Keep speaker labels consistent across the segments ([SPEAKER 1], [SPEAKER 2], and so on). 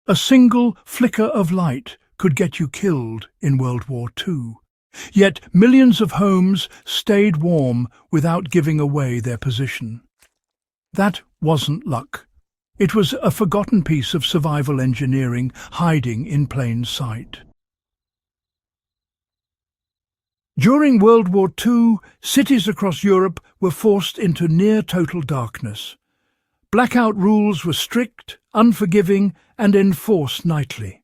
[SPEAKER 1] A single flicker of light could get you killed in World War II. Yet millions of homes stayed warm without giving away their position. That wasn't luck. It was a forgotten piece of survival engineering hiding in plain sight. During World War II, cities across Europe were forced into near-total darkness. Blackout rules were strict, unforgiving, and enforced nightly.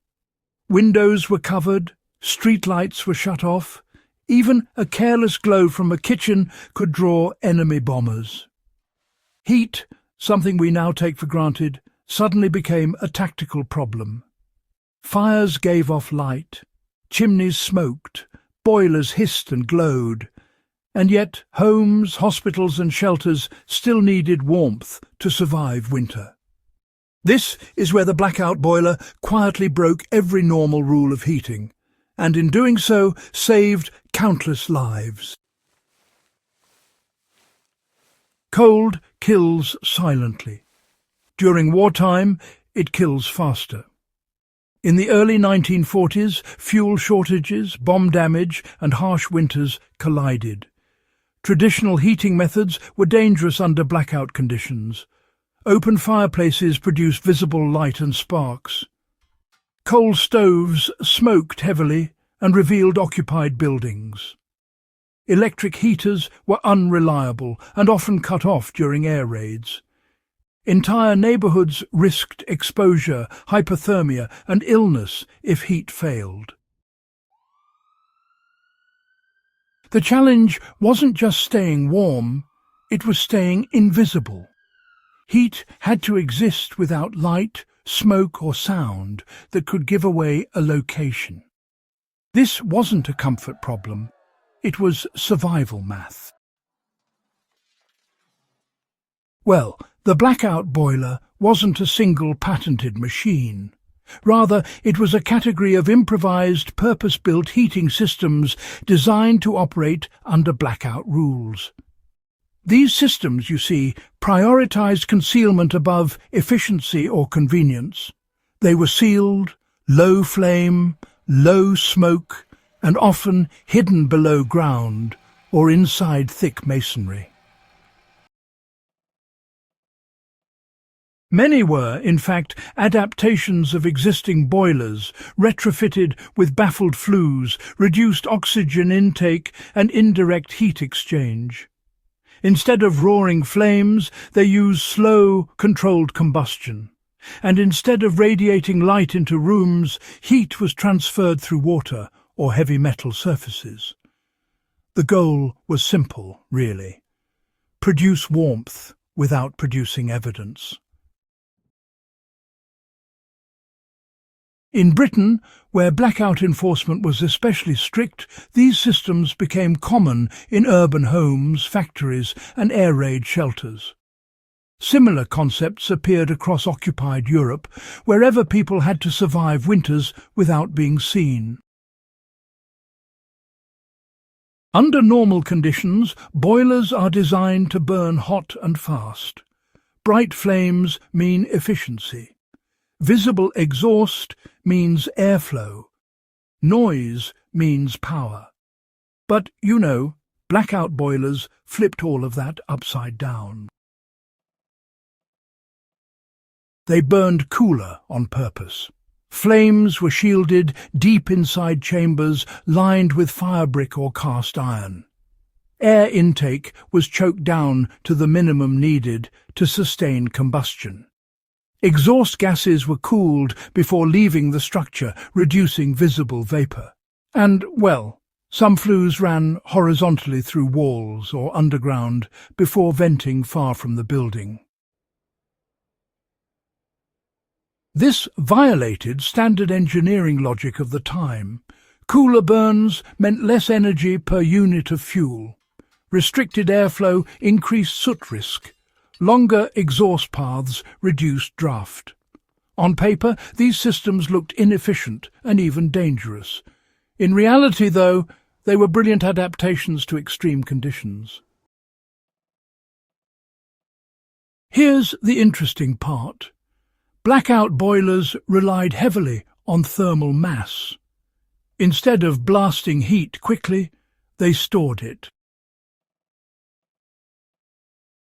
[SPEAKER 1] Windows were covered, streetlights were shut off. Even a careless glow from a kitchen could draw enemy bombers. Heat, something we now take for granted, suddenly became a tactical problem. Fires gave off light, chimneys smoked, boilers hissed and glowed, and yet homes, hospitals and shelters still needed warmth to survive winter. This is where the blackout boiler quietly broke every normal rule of heating, and in doing so saved countless lives. Cold kills silently. During wartime, it kills faster. In the early 1940s, fuel shortages, bomb damage, and harsh winters collided. Traditional heating methods were dangerous under blackout conditions. Open fireplaces produced visible light and sparks. Coal stoves smoked heavily and revealed occupied buildings. Electric heaters were unreliable and often cut off during air raids. Entire neighbourhoods risked exposure, hypothermia and illness if heat failed. The challenge wasn't just staying warm, it was staying invisible. Heat had to exist without light, smoke or sound that could give away a location. This wasn't a comfort problem, it was survival math. Well, the blackout boiler wasn't a single patented machine. Rather, it was a category of improvised, purpose-built heating systems designed to operate under blackout rules. These systems, you see, prioritized concealment above efficiency or convenience. They were sealed, low flame, low smoke, and often hidden below ground or inside thick masonry. Many were, in fact, adaptations of existing boilers, retrofitted with baffled flues, reduced oxygen intake and indirect heat exchange. Instead of roaring flames, they used slow, controlled combustion. And instead of radiating light into rooms, heat was transferred through water or heavy metal surfaces. The goal was simple, really. Produce warmth without producing evidence. In Britain, where blackout enforcement was especially strict, these systems became common in urban homes, factories and air raid shelters. Similar concepts appeared across occupied Europe, wherever people had to survive winters without being seen. Under normal conditions, boilers are designed to burn hot and fast. Bright flames mean efficiency. Visible exhaust means airflow. Noise means power. But, you know, blackout boilers flipped all of that upside down. They burned cooler on purpose. Flames were shielded deep inside chambers lined with firebrick or cast iron. Air intake was choked down to the minimum needed to sustain combustion. Exhaust gases were cooled before leaving the structure, reducing visible vapour. And, well, some flues ran horizontally through walls or underground before venting far from the building. This violated standard engineering logic of the time. Cooler burns meant less energy per unit of fuel. Restricted airflow increased soot risk. Longer exhaust paths reduced draft. On paper, these systems looked inefficient and even dangerous. In reality, though, they were brilliant adaptations to extreme conditions. Here's the interesting part. Blackout boilers relied heavily on thermal mass. Instead of blasting heat quickly, they stored it.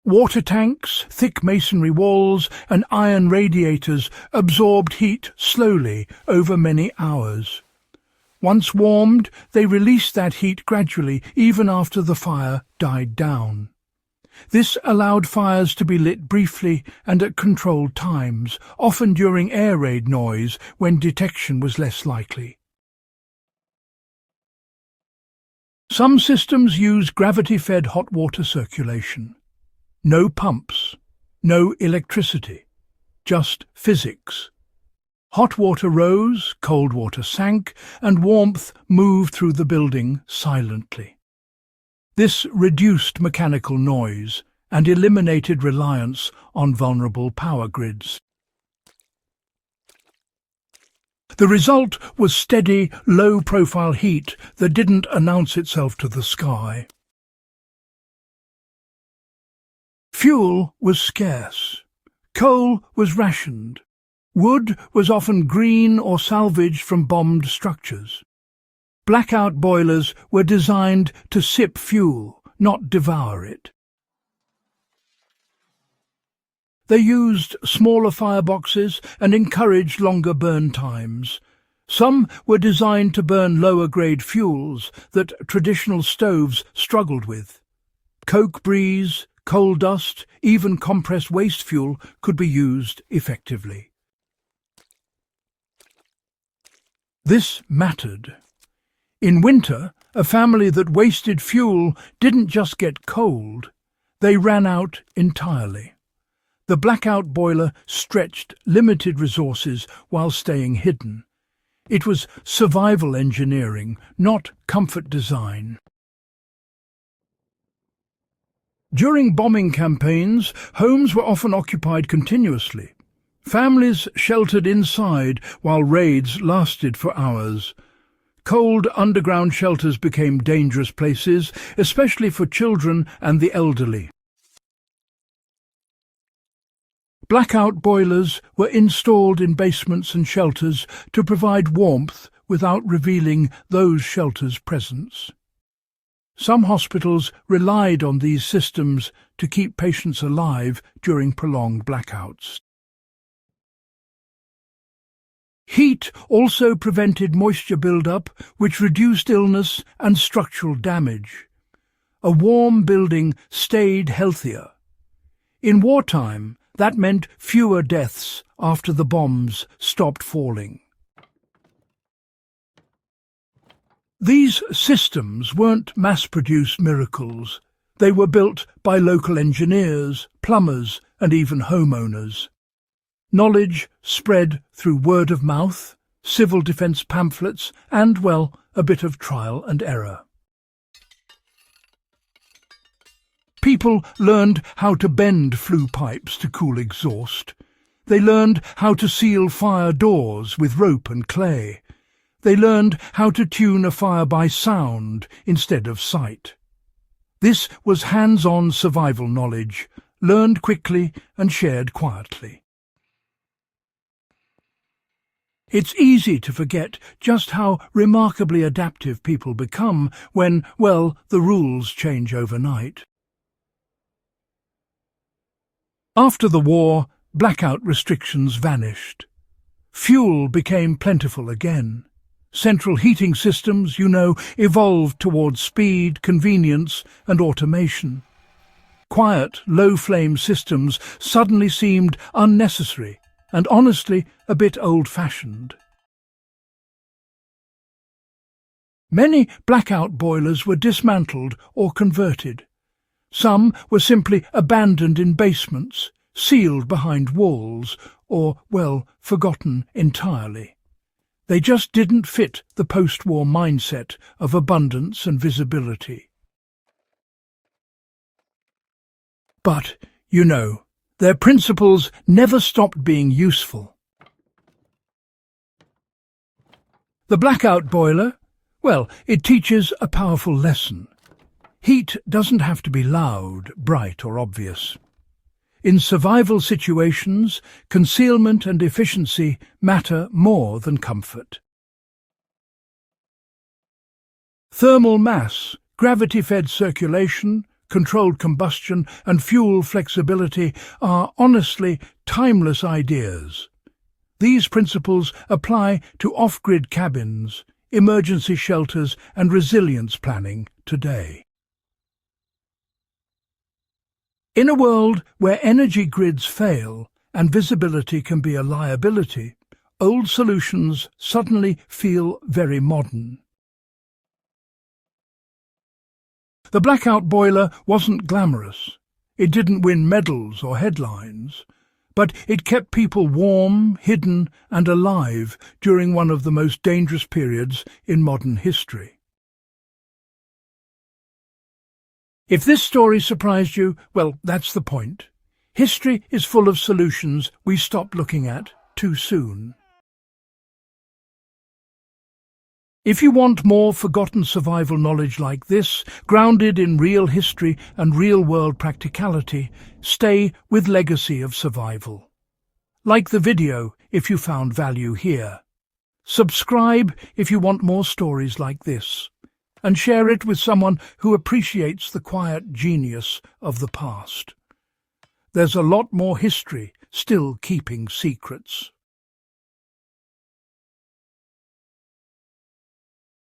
[SPEAKER 1] Water tanks, thick masonry walls, and iron radiators absorbed heat slowly over many hours. Once warmed, they released that heat gradually, even after the fire died down. This allowed fires to be lit briefly and at controlled times, often during air raid noise when detection was less likely. Some systems use gravity-fed hot water circulation. No pumps, no electricity, just physics. Hot water rose, cold water sank, and warmth moved through the building silently. This reduced mechanical noise and eliminated reliance on vulnerable power grids. The result was steady, low-profile heat that didn't announce itself to the sky. Fuel was scarce. Coal was rationed. Wood was often green or salvaged from bombed structures. Blackout boilers were designed to sip fuel, not devour it. They used smaller fireboxes and encouraged longer burn times. Some were designed to burn lower-grade fuels that traditional stoves struggled with. Coke breeze, coal dust, even compressed waste fuel could be used effectively. This mattered. In winter, a family that wasted fuel didn't just get cold, they ran out entirely. The blackout boiler stretched limited resources while staying hidden. It was survival engineering, not comfort design. During bombing campaigns, homes were often occupied continuously. Families sheltered inside while raids lasted for hours. Cold underground shelters became dangerous places, especially for children and the elderly. Blackout boilers were installed in basements and shelters to provide warmth without revealing those shelters' presence. Some hospitals relied on these systems to keep patients alive during prolonged blackouts. Heat also prevented moisture buildup, which reduced illness and structural damage. A warm building stayed healthier. In wartime, that meant fewer deaths after the bombs stopped falling. These systems weren't mass-produced miracles. They were built by local engineers, plumbers, and even homeowners. Knowledge spread through word of mouth, civil defence pamphlets, and, well, a bit of trial and error. People learned how to bend flue pipes to cool exhaust. They learned how to seal fire doors with rope and clay. They learned how to tune a fire by sound instead of sight. This was hands-on survival knowledge, learned quickly and shared quietly. It's easy to forget just how remarkably adaptive people become when, well, the rules change overnight. After the war, blackout restrictions vanished. Fuel became plentiful again. Central heating systems, evolved towards speed, convenience, and automation. Quiet, low-flame systems suddenly seemed unnecessary and, honestly, a bit old-fashioned. Many blackout boilers were dismantled or converted. Some were simply abandoned in basements, sealed behind walls, or, well, forgotten entirely. They just didn't fit the post-war mindset of abundance and visibility. But, their principles never stopped being useful. The blackout boiler, well, it teaches a powerful lesson. Heat doesn't have to be loud, bright, or obvious. In survival situations, concealment and efficiency matter more than comfort. Thermal mass, gravity-fed circulation, controlled combustion and fuel flexibility are honestly timeless ideas. These principles apply to off-grid cabins, emergency shelters and resilience planning today. In a world where energy grids fail and visibility can be a liability, old solutions suddenly feel very modern. The blackout boiler wasn't glamorous. It didn't win medals or headlines, but it kept people warm, hidden and alive during one of the most dangerous periods in modern history. If this story surprised you, well, that's the point. History is full of solutions we stopped looking at too soon. If you want more forgotten survival knowledge like this, grounded in real history and real-world practicality, stay with Legacy of Survival. Like the video if you found value here. Subscribe if you want more stories like this. And share it with someone who appreciates the quiet genius of the past. There's a lot more history still keeping secrets.